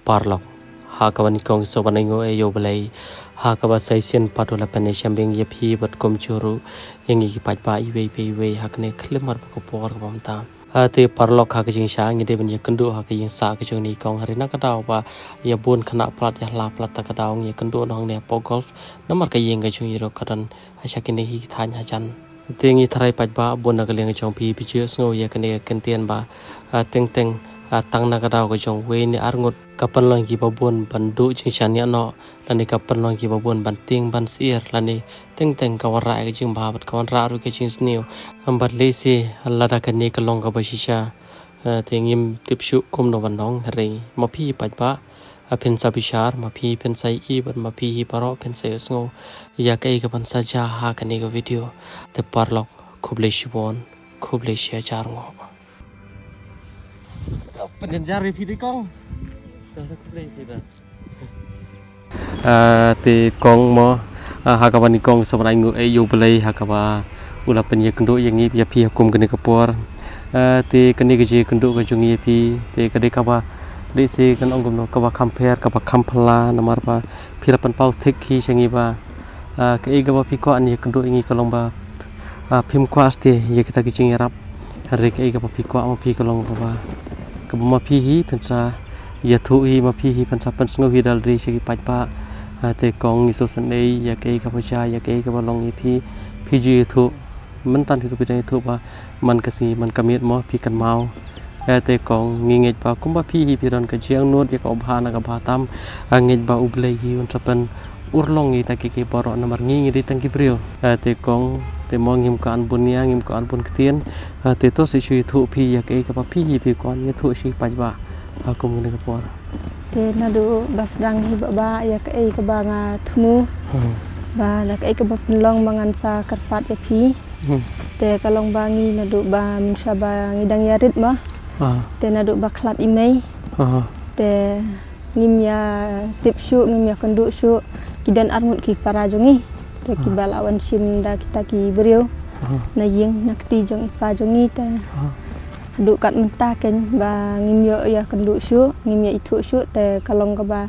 parlok hakawan kong sobanengo ayo balai hakawa saisian patola penesiam beng yepi bat komjuru yang iki patba iwe hakne klemar ko por bamta ate parlok hakajing sang ide ben yakendu hakajing sa kajung ni kong harina kadaw ba ya bun khana plat ya la plat takadaw ya kendu nong ne po golf namar kayeng kajung yiro kadan hasakine hi than hajan tengi tharai patba bun nagaleng jong pi piju sngo ya kene kentian ba teng tang nakadaw ko jong we ni arngut kapan long ki babun bandu chingshan ya no lani kapan long ki babun banting ban sier lani teng kawara ke jing babat kawanra ru ke jing sneo ambat lesi lada kan ni kalong ka basisha tengim tipshu kum no bandong re mapi patba pen sabishar mapi pen sai i ban mapi paro pen sai sngo ya kai ka ban saja ha kan ni ko video te parlok kubleshibon kubleshia charngo penjenjar video kong ti kong mo hakawani kong sobrang ngu ayo belai hakawa ula penye kenduk yang ngi ya pi hukum kene kapor ti kene geje kenduk ke jungi pi ti kade kawa lesi kan ongum no kawa compare kawa kampala namar ba pirapan pau thik ki sengi ba ke e gawa pi ko ani kenduk ngi kalong ba phim kwas ti ye kita ki rap hari ke e gawa pi ko ma pi kalong ba ma pi hi pensa ya thu hi ma pi hi pensa pen sngo hi dal ri segi patpa te kong iso sanei ya ke ka pacha ya ke ka balong hi pi ji thu man tan hi pi dai thu ba man kasi man kamit mo pi kan mau te kong nginget ba kum ba pi hi pi ron ka jiang not ya ka bha na ka bha tam nget ba ublei hi un sapen urlong i ta ki boro namar ngi ri tang ki brio te kong te mong him kan bun ya ngim kan bun ktien te to se chui thu pi ya ke ka pi hi pi kon ye thu si pajba aku ngene ka por te na do bas dang hi ba ya ke ka ba nga thmu ba la ke ka ba long mangan sa karpat ya pi te ka long ba ngi na do ba min sha ba ngi dang ya rit ma te na do ba khlat imei te ngim ya tip shu ngim ya kendu shu kidan arngut ki parajongi te ki balawan sim da kita ki brio na yeng nakti jong ipa jongi te hadu kat mentah ken ba ngim yo ya kendu shu ngim ya itu shu te kalong ka ba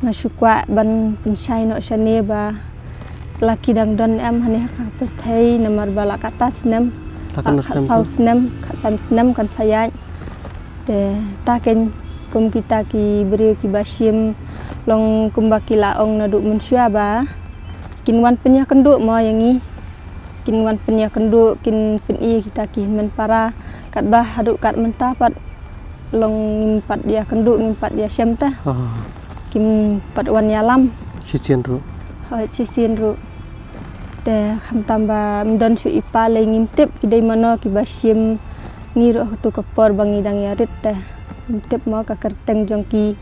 masukwa ban pensai no shane ba laki dang don em hane ka thei namar bala katas nem sausnem kan saya te ta ken kum kita ki brio ki basim long kumbaki laong na du manusia ba kinwan penya kenduk mo yangi kinwan penya kenduk kin peni kita ki men para kat bah hadu kat mentah pat long ngimpat dia kenduk ngimpat dia syam ta kim pat wan yalam sisian ru te kham tamba mdon su ipa le ngimtip kidai mano ki basim ngiro tu kapor bangi dang yarit te ngimtip mo ka kerteng jongki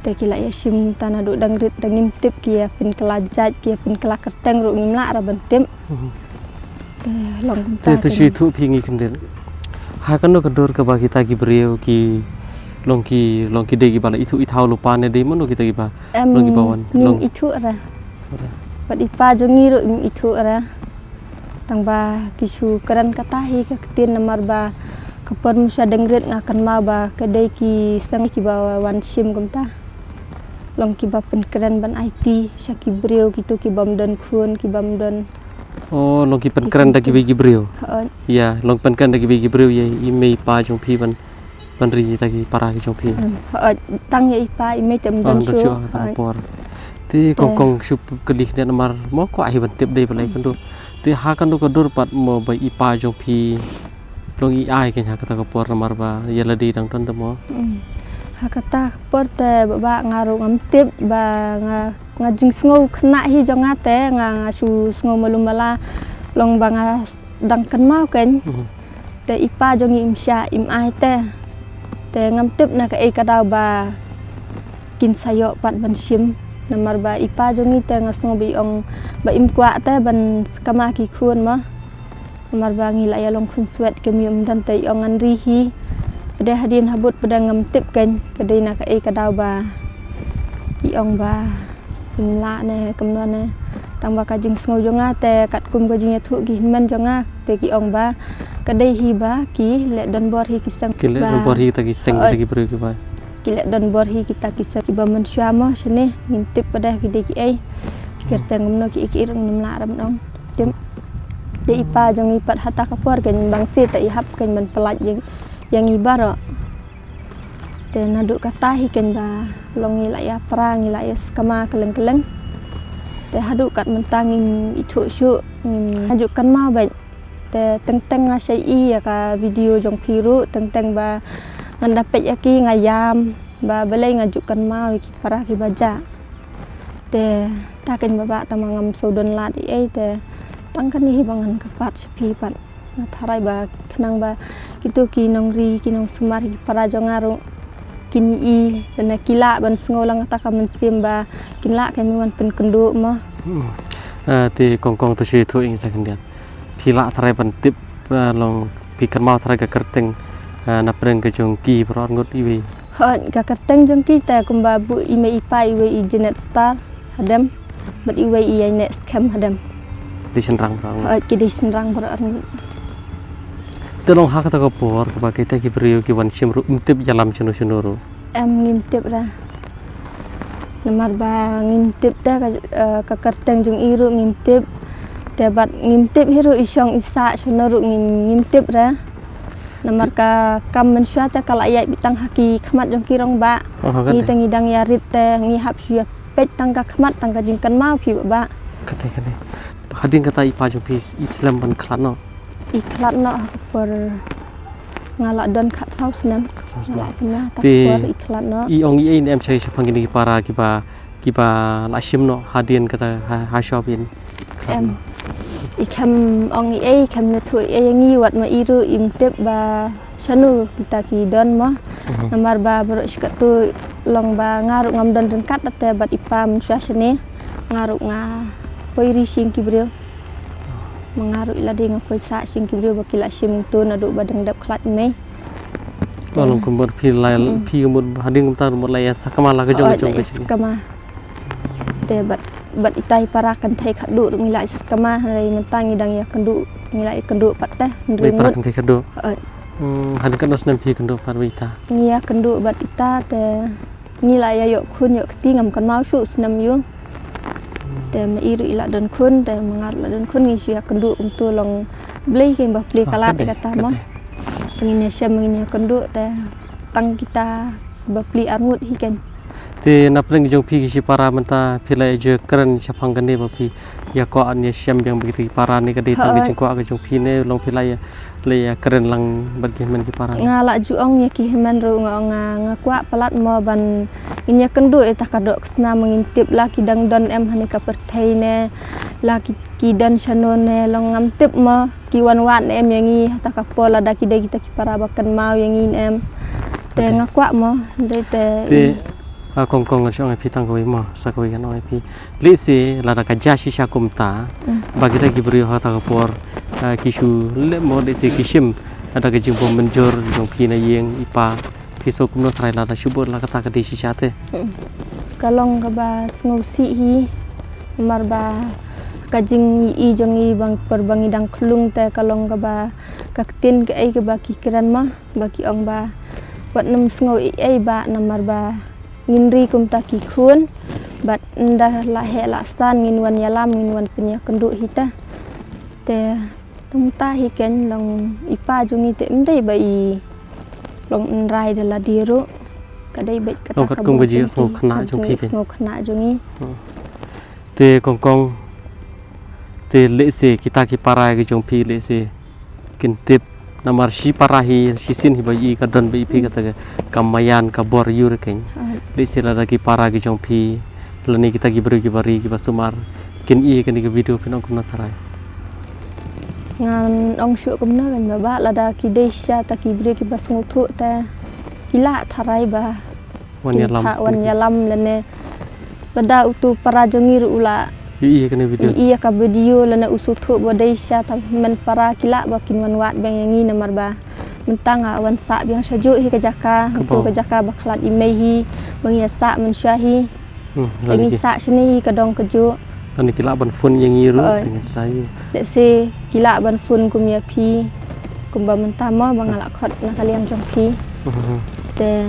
te kila ya sim tanah duk dangrit dangim tip kia pin kelajat kia pin kelakerteng ru ngimla ra bentim te long te shi thu phi ngi kenden ha kan no kador ka ba kita ki brio ki long ki de ki bala itu ithau lupa ne de mono kita ki ba long ki bawan long itu ra pat ipa jongi ru itu ra tang ba kisu keran katahi ka ketin namar ba kapon musa dangrit ngakan ma ba kedai ki sang ki ba wan sim kumta long ki ba pen keren ban IT syaki brio gitu ki bam dan khun ki bam dan oh long ki pen keren da ki brio ya long pen keren da ki brio ye imei pa jong pi ban ri ta ki para ki jong pi tang ye ipa imei tem dan shu por ti kong shup kelik ne mar mo ko ai ban tip dei balai kan do ti ha kan do ko dur pat mo ba ipa jong pi long i ai ken ha kata ko por mar ba ye la di dang ton te mo hakata porte ba ngaru ngamtip ba ngajing sngo khna hi jonga te nga su sngo malumala long ba nga dangkan mau ken te ipa jongi imsha im ai te ngamtip na ka e kadaw ba kin sayo pat ban sim namar ba ipa jongi te nga sngo bi ong ba im kwa te ban skama ki khun ma namar ba ngi la ya long khun swet kemium dan te ong an ri hi pada hadian habut pada ngamtip kan kedai nak ai kadaw ba iong ba la ne kamno ne tang ba kajing sngo jonga te kat kum kajing thu gi men jonga te ki ong ba kadai hi ba ki le don bor hi ki sang ki le don bor hi ta ki seng ta ki bru ki ba kilek don borhi kita kisah kiba manusia mah sini ngintip pada kita ki kita ngomno ki irung nimla ram dong tim de ipa jong ipat hata kapor kan bang si tak ihap kan man pelat yang ibar te naduk kata hi kan ba long ila ya perang ila ya skama keleng te haduk kat mentangin itu syuk hajukan mau baik te teng ngasai ya ka video jong piru teng ba ngandapet yaki ngayam ba balai ngajukan mau ki para ki baja te taken baba tamangam sodon lat te tangkan ni bangan kapat sepi pat natharai ba kenang ba kitu ki nongri ki nong sumar ki para jongaru kini dan kila ban sengolang taka mensim ba kinla kan man pen kenduk mah ti kongkong tu si tu ing sakendian pila tharai ban tip long pikir mau tharai ka kerteng na preng ke jong ki pron ngut iwi ka kerteng jong ki ta kumba bu ime ipa iwe i Genet Star hadam bat iwe i next cam hadam di senrang prong ki di senrang pron tolong hak ta kapor ka kita ki brio ki wan simru intip jalam chunu em ngintip ra namar ba ngintip ta ka kerteng jong iru ngintip te bat ngintip hiru isyong isa chunu ngintip ra namar ka kam manusia ta kala ayat bitang haki khamat jong kirong ba ni tangi dang yarit te ngi hap sia pet tang ka khamat tang ka jingkan mau pi ba kate hadin kata ipa jong pi Islam ban khlano iklat no per ngalak don khat sau senam ngalak senam tak Ti- per iklat no i ong i em chai sapang ini para kiba la sim no hadin kata ha shopin em ikam ong ikam na tu ngi wat ma iru imtep ba sanu kita ki don ma namar ba bro sikat tu long ba ngaruk ngam don den kat te bat ipam syasne ngaruk nga poiri sing ki brio mengaruk iladi ngapai sa sing ki brio bakila sim tu na do badang dap klat me Kalau kumpul pi kumpul hading tar mulai sakamala ke jong ke sini. Kama te bat itai parakan thai khadu ngilai skama hari mentangi dang ya kendu ngilai kendu pat teh Baik parakan te kedo. Heeh. Hading kan nas nampi kendo parwita. Ngia kendu bat ita te ngilai ya yok kun yok tingam kan mau su senam yu. Te mairu ila don kun te mengar la don kun ngi ya kendu untuk long beli ke bah beli kalat kata mah. Penginya syam menginya kendu te tang kita bah beli angut hikan. Te napling jong pi si para menta pila je keren sapang gane ba pi ya ko an ya syam yang begitu para ni kadi tang jing ko aga jong pi ne long pila ya le ya keren lang bagi men ki para. Ngalak juong ya ki heman ru nga kwa pelat mo ban inya kendu eta kadok sna mengintip laki dang don em hani ka perthai ne laki ki dan shanone long ngam tip mo ki wan wan em yangi ta ka pola da ki de kita ki para bakan mau yangin em te ngakwa mo de te Kongkong ngasong pi tang ko mo sa ko yan oi pi li si la da ka ja shi sha kumta bagi lagi beri ha ta por kisu le mo de si kishim ada ke jing pom menjor jong pi na yeng ipa kiso kumno trai la da shubur la kata ka de shi sha te kalong ka ba ngosi hi mar ba ka jing i jong i bang perbangi dang klung te kalong ka ba kaktin ke ai ke ba ki kran ma ba ki ong ba wat nam sngo i ai ba namar ba nginri kum ta ki khun bat nda la he la san ngin wan yalam ngin wan penya kendu hita te tum ta hi ken long ipa jungi te mdai bai long nrai de la diru kadai bet kata long kat kung baji so khna jong pi ke ngo khna jungi te kongkong te le se kita ki para ke jong pi le se kin tip namar shi parahi sisin hi bai ka don bai pi kata kamayan ka bor yur ken le se la ki para ki jong pi lani kita ki bari ki basumar kin i ken ki video pin ong kuna tharai ngan ong shu kum na ben ba la da ki desha ta ki bre ki bas nguthu ta kila tharai ba wan yalam lene lada utu para jongir ula i ken video iya ka video lene usuthu bo desha ta men para kila ba kin wan wat beng yangi namar ba mentang wan sa biang saju hi ka jaka tu ka jaka ba khlat imei hi bang ya sa men syahi ini sa sini ka dong keju lani kila ban fun yang iru dengan saya le se kila ban fun kum ya pi kum ba mentama bang ala khot na kalian jong pi te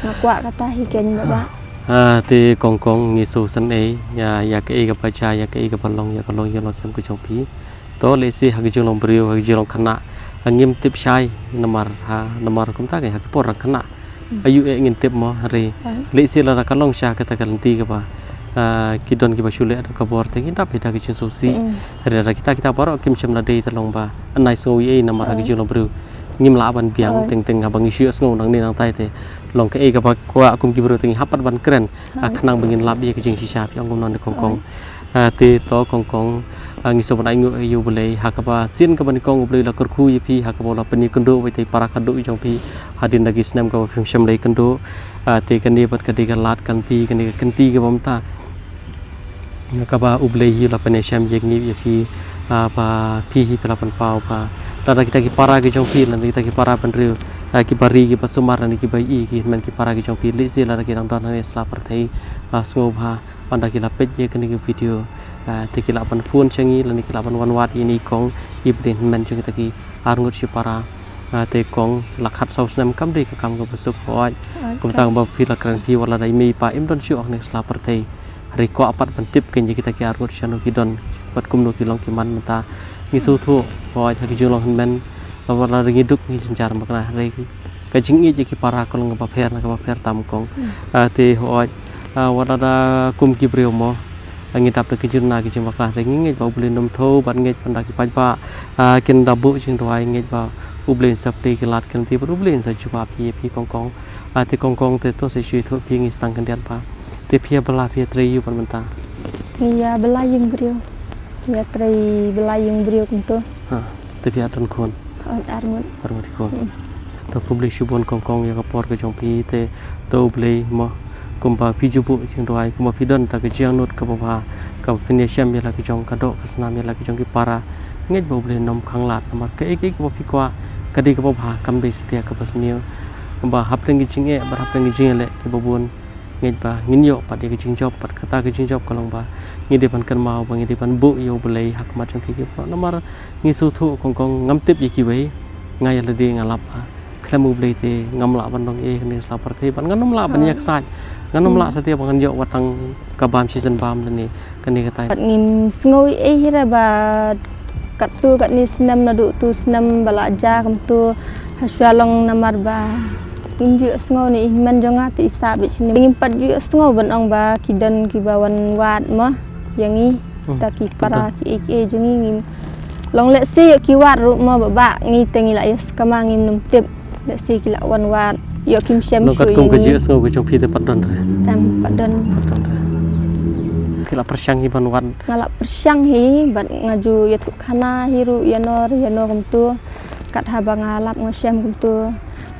ngakwa kata hiken baba thì con nghe số sân ấy ya cái cái baca ya cái balong ya balong ya lo sem ku chong pi to le si hagi jong long brio hagi jong khana ngim tip shai namar kum ta ke hagi por khana ayu e ngin tip mo re le si la ka long sha ka ta kalanti ka ba kidon ki ba shule ka bor te ngin ta peta ki so si re ra kita baro kim chem na dei ta long ba anai so ye namar hagi jong long brio ngim la ban biang teng abang isu sngo nang ni nang tai te long ke ka ba kwa kum ki bro teng hapat ban kren khnang bangin lab ye ki jing si sha pyong kum non de kong te to kong ngi so ban ngu yu bele hakaba sin ka ban kong bele la kur khu ye phi hakaba la pani kendo we te para khadu jong phi hadin dagi snam ka film sham lei kendo te kan ni pat ka de ka lat kan ti ka bam ta ka ba uble hi la pane sham ye ngi ye phi pa phi hi pela pan pau pa la kita ki para ki jong phi la kita ki para pan riu ki bari ki pasumar ni ki bai i ki men ki para ki jong phi le se la ki dang don ne sla par thai sngo bha panda ki la pet ye kan ni video te ki la pan phone changi la ni ki la pan wan wat ini kong ibrin men chung ta ki arngut si para te kong la khat sau snam kam ri ka kam ko besuk hoi kum tang ba phi la kran phi wala dai mi pa im don chu ok ne sla par thai ri ko apat ban tip ken ye kita ki arngut chanu ki don pat kum no ki long ki man ta ni su thu hoi ta ki jung long men wala ri duk ni sinjar makna re ka jing ye ki para ko long ba fer tam kong te hoi wala da kum ki brio mo ngi tap ke jurna ki chima kla ring ngi ba ublen nom tho ban ngi panda ki paj ba kin da bu jing roi ngi ba ublen sap te ki lat kan ti ba ublen sa chupa phi kong te kong te to se shui tho phi ngi stang kan dian pa te phia bala phia tre yu pan manta ya bela yung brio ya trei bela yung brio kum to te phia ton khon armut khon to kubli shubon kong ya ka por ke jong phi te to ublen mo kumpa piju bu jing doai kumpa fidon ta ke jiang nut ka ba ka finisham ya la ki jong ka do ka snam ya la ki jong ki para nget bo ble nom khang lat namar ke ek ko fi kwa ka di ka ba kam be sitia ka pas niu ba hap teng gi jing e ba hap teng gi jing le ke bo bun nget ba ngin yo pa de ki jing job pat kata ki jing job ka long ba ngi de pan kan mau ba ngi de pan bu yo ble hak ma jong ki namar ngi su thu kong ngam tip ye ki we ngai la de ngalap klamu ble te ngam la ban dong e ni sla par the ban ngam la ban yak sa nganom la setiap bangan yo watang kabam season bam ni kan ni kata ngim ngoi hira ba katu kat ni snam na du tu snam bala ja kam tu haswalong namar ba ngim ju sngo ni men jonga ti sa be sini ngim pat ju sngo ban ong ba kidan ki bawan wat ma yangi ta ki para ki e jungi ngim long le si ki wat ru ma ba ngi tengi la yes kama ngim num tip le si ki la wan wat yo kim shem no kat kum ke ji sngo ke jong phi te padon re tam padon kila persyang hi ban wan ngala persyang hi bat ngaju ya tu khana hiru yanor kum tu kat haba ngalap ngasem kum tu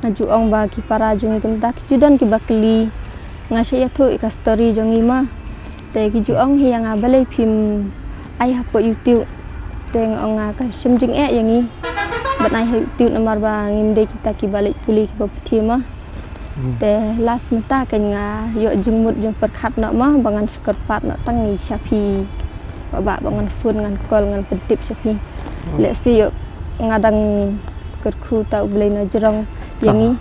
ngaju ong ba ki para jungi kum ta ki judon ki bakli ngashe ya tu ka story jongi ma te ki ju ong hi yang balai phim ai ha po youtube te ong ka sim jing e yangi bat ai youtube nomor ba ngim de kita ki balik puli ki ba pthi ma te las mata kan nga yo jengmut jeng perkhat nak mah bangan sukat pat nak tangi sapi ba bangan fun ngan kol ngan pedip sapi le si yo ngadang ket khu ta blai na jerong yangi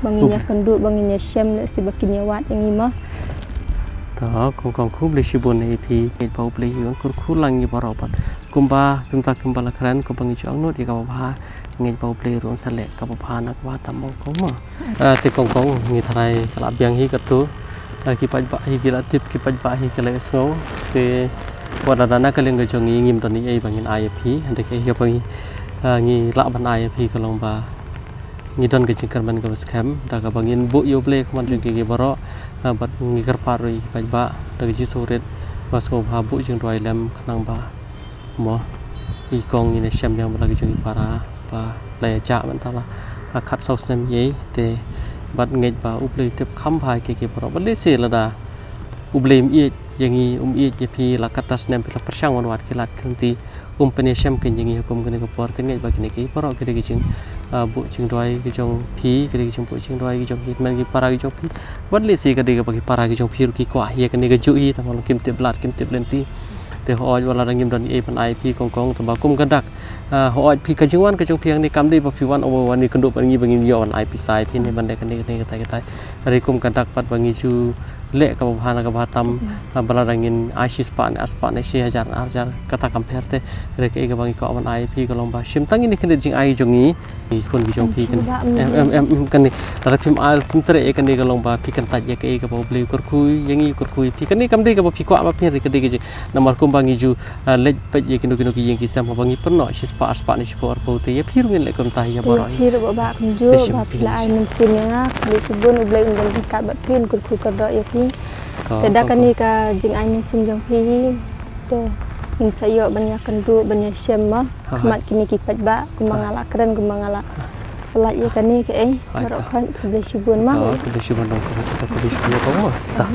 banginya kendu banginya syam le si bakinya wat yangi mah ta kong khu blai shibon e phi ke ba blai yo kur khu lang ni baropat kumba la kran ko bangi chong not ka ba ngai bau play ron sale ka ba nak wa tam ko ma te kong ngi thai kala biang hi ka tu ki paj ba hi ki la tip ki paj ba hi ka le snow te wada dana ka leng ga jong ngi ngim ton ni ai bangin ai phi ande ke hi bangi ngi la ban ai phi ka long ba ngi don ka jingkar man ka scam da ka bangin bu yo play ko man jing ki baro bat ngi kar par ri paj ba da ji so ret ba so ba bu jing roi lem khnang ba mo i kong ni syam yang ba ki jing para ba le cha man ta la khat sau snam ye te bat ngai ba uble tep kham phai ke pro ba le se la da uble mi yangi i je phi la katas nem pla persang wan wat kilat kanti pene syam ken yangi hukum ken ko por te ngai ba kini ki pro ke ki jing bu jing roi ki jong phi ke ki jing bu jing roi ki jong hit man ki para ki jong phi bat le se ke de ba ki para ki jong phi ki ko ye ken ki ju hi ta mal kim te blat kim te lenti te hoi wala ngim don e pan ip kong ta ba kum gadak Hoat pi kajungwan kajung piang ni kamdi ba fiwan awan ni kenduk bangi bangi yon ai pisai pin ni bande kan ni kata rikum kadak pat bangi ju le ka bahana ka batam baladangin aisis pan aspan shi hajar kata compare te rek e ka bangi ko awan ai pi ka lomba shim tangi ni kende jing ai jongi ni khun bi jong pi kan kan ni ra phim al phim tre e kan ni ka lomba pi kan taj ke ka ba ble kur kui yangi kur kui pi kan ni kamdi ka ba pi ko ba pin rek de namar kum bangi ju le pe ye kinu ki yang kisam bangi perno shi spa ni shi por te ye phir ngin le kom ta ya boroi phir ba kum ju ba pila ai min sim yang di subun ublai undang ka ba pin kur kui ka do ye pi te da kan ni ka jing ai min sim jong pi te min sayo banyak kendu banyak syem mah khamat kini ki pat ba kumangala keren kumangala pelak ye kan ni ke ro khan ublai subun mah ublai subun dong ka ta ko bi subun ko ta